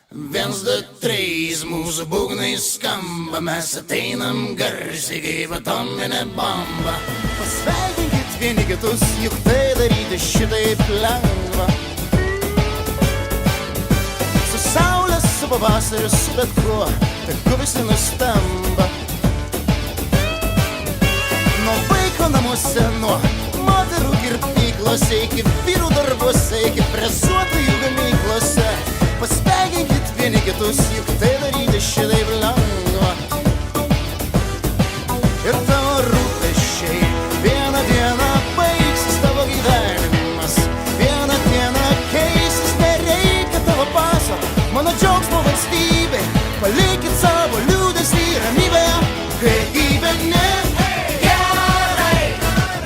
Viens, du, trys, mūsų būgnai skamba, mes ateinam garsiai kaip atominė bomba. Pasveikinkit vieni kitus, juk tai daryti šitaip lengva. Su saulė, su pavasariu, su bet kuo, tegu visi nustemba. Nuo vaiko namuose, nuo moterų kirpyklose, iki vyrų darbuose, iki fresuotojų gamyklose. Pasveikinkit vieni kitus, juk tai daryti šitaip lengva. Ir tavo rūpesčiai vieną dieną baigsis, tavo gyvenimas vieną dieną keisis. Nereikia tavo paso, mano džiaugsmo valstybė, palikit savo liūdesį ramybėje. Kai gyveni gerai,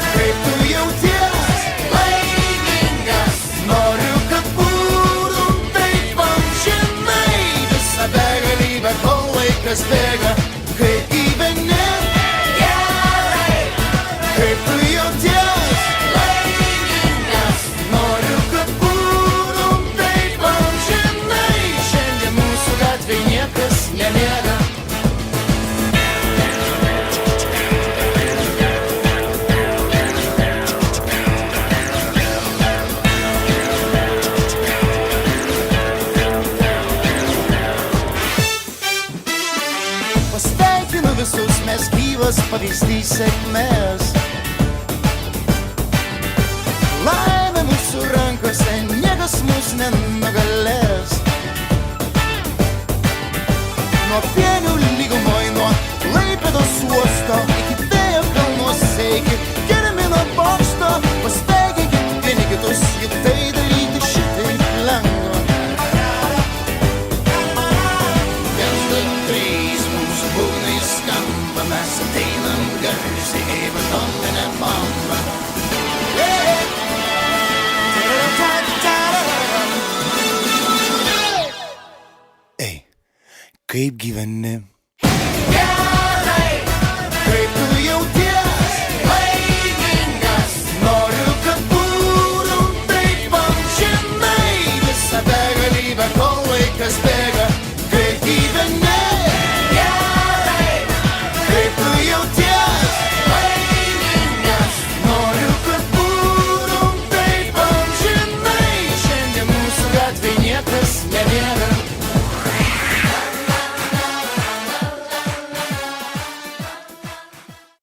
kaip tu jauties laimingas, noriu, kad būtum taip amžinai visą begalybę, kol laikas bėga. Kai gyveni gerai, kaip tu jauties laimingas, noriu, kad būtum taip amžinai. Šiandien mūsų gatvėj niekas nemiega. Pasveikinu visus, mes gyvas pavyzdys sėkmės. Laimė mūsų rankose, niekas mūsų nenugalės. Nuo Pienių lygumoj, nuo Klaipėdos uosto, iki Vėjo kalnuose, iki Gedimino bokšto. Pasveikinkit vieni kitus, juk tai daryti šitaip lengva. Viens, du, trys, mūsų būgnai skamba, mes ateinam garsiai kaip atominė bomba. Ei, kaip gyveni?